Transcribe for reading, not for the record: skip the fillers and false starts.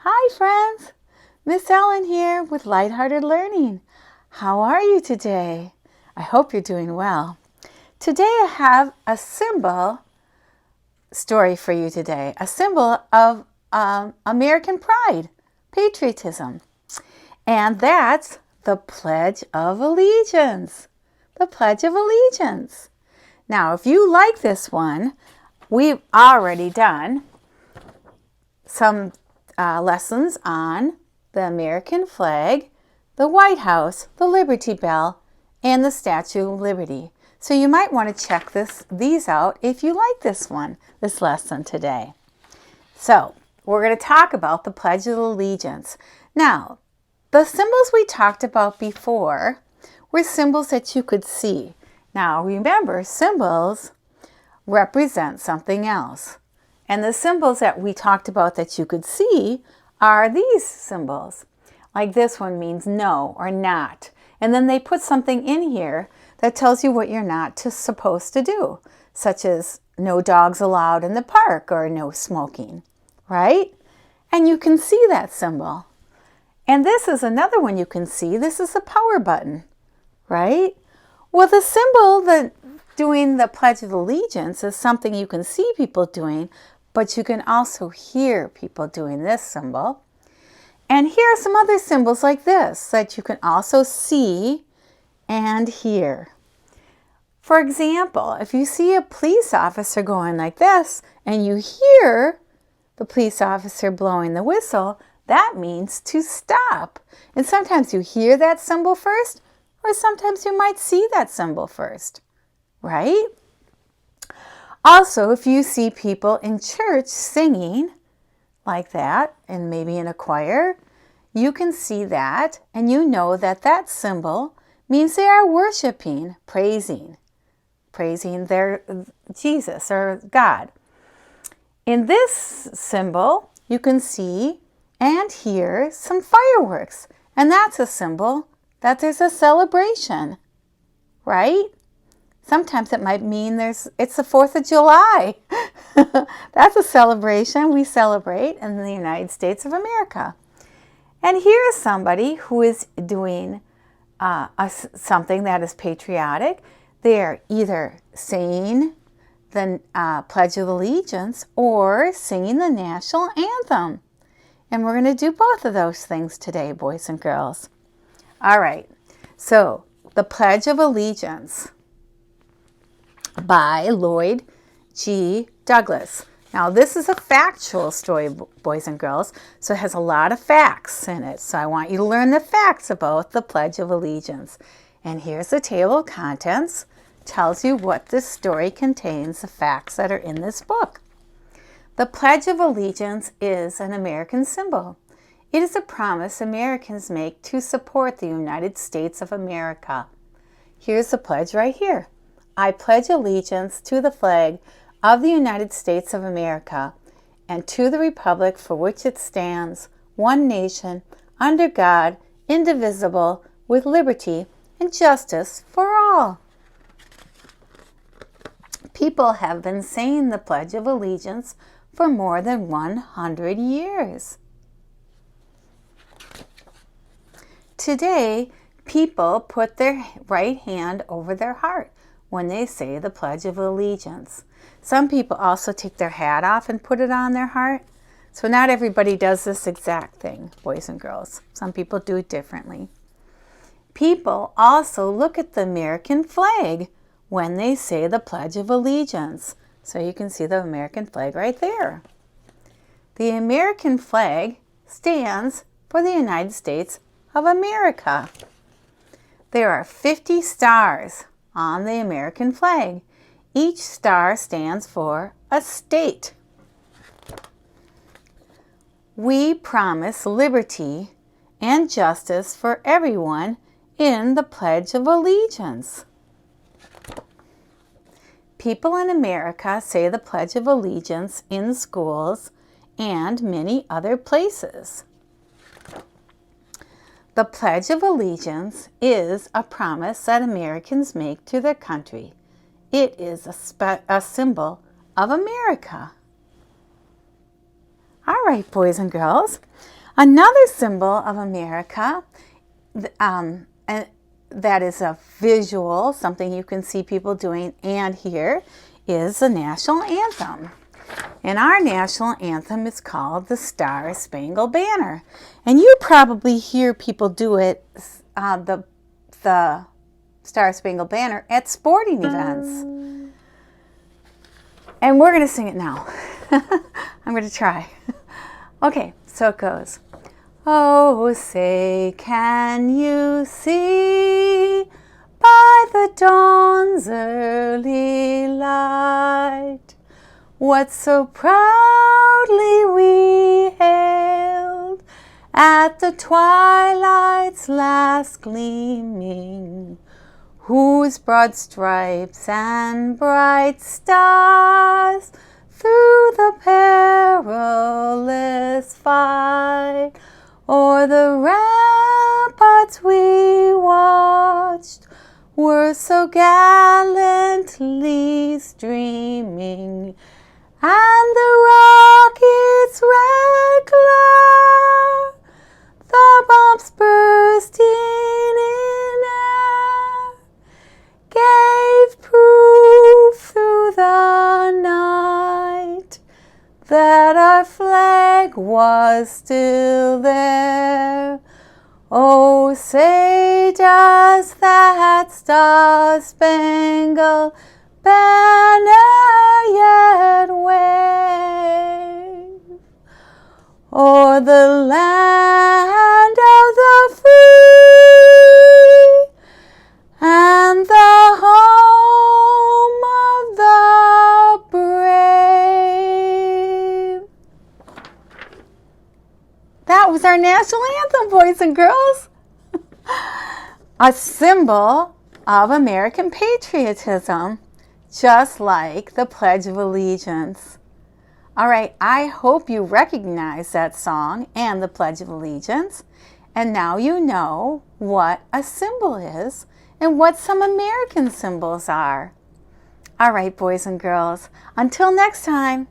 Hi friends, Miss Ellen here with Lighthearted Learning. How are you today? I hope you're doing well. Today I have a symbol story for you today, a symbol of American pride, patriotism. And that's the Pledge of Allegiance. The Pledge of Allegiance. Now, if you like this one, we've already done some lessons on the American flag, the White House, the Liberty Bell, and the Statue of Liberty. So you might want to check these out if you like this lesson today. So we're going to talk about the Pledge of Allegiance. Now, the symbols we talked about before were symbols that you could see. Now remember, symbols represent something else. And the symbols that we talked about that you could see are these symbols. Like this one means no or not. And then they put something in here that tells you what you're not supposed to do, such as no dogs allowed in the park or no smoking, right? And you can see that symbol. And this is another one you can see. This is the power button, right? Well, the symbol that doing the Pledge of Allegiance is something you can see people doing, but you can also hear people doing this symbol. And here are some other symbols like this that you can also see and hear. For example, if you see a police officer going like this and you hear the police officer blowing the whistle, that means to stop. And sometimes you hear that symbol first, or sometimes you might see that symbol first, right? Also, if you see people in church singing like that, and maybe in a choir, you can see that, and you know that that symbol means they are worshiping, praising their Jesus or God. In this symbol, you can see and hear some fireworks, and that's a symbol that there's a celebration, right? Sometimes it might mean it's the 4th of July. That's a celebration we celebrate in the United States of America. And here's somebody who is doing something that is patriotic. They're either saying the Pledge of Allegiance or singing the National Anthem. And we're going to do both of those things today, boys and girls. All right, so the Pledge of Allegiance by Lloyd G. Douglas. Now, this is a factual story, boys and girls, so it has a lot of facts in it. So I want you to learn the facts about the Pledge of Allegiance. And here's the table of contents. Tells you what this story contains, the facts that are in this book. The Pledge of Allegiance is an American symbol. It is a promise Americans make to support the United States of America. Here's the pledge right here. I pledge allegiance to the flag of the United States of America and to the republic for which it stands, one nation, under God, indivisible, with liberty and justice for all. People have been saying the Pledge of Allegiance for more than 100 years. Today, people put their right hand over their heart when they say the Pledge of Allegiance. Some people also take their hat off and put it on their heart. So not everybody does this exact thing, boys and girls. Some people do it differently. People also look at the American flag when they say the Pledge of Allegiance. So you can see the American flag right there. The American flag stands for the United States of America. There are 50 stars on the American flag. Each star stands for a state. We promise liberty and justice for everyone in the Pledge of Allegiance. People in America say the Pledge of Allegiance in schools and many other places. The Pledge of Allegiance is a promise that Americans make to their country. It is a symbol of America. All right, boys and girls. Another symbol of America, and that is a visual, something you can see people doing and hear, is the National Anthem. And our National Anthem is called the Star-Spangled Banner. And you probably hear people do it, the Star-Spangled Banner, at sporting events. And we're going to sing it now. I'm going to try. Okay, so it goes. Oh, say, can you see by the dawn's early light what so proudly we hailed at the twilight's last gleaming, whose broad stripes and bright stars through the perilous fight o'er the ramparts we watched were so gallantly streaming, and the rocket's red glare, the bombs bursting in air, gave proof through the night that our flag was still there. Oh, say does that star-spangled banner yet wave o'er the land of the free and the home of the brave? That was our national anthem, boys and girls. A symbol of American patriotism, just like the Pledge of Allegiance. All right, I hope you recognize that song and the Pledge of Allegiance. And now you know what a symbol is and what some American symbols are. All right, boys and girls, until next time.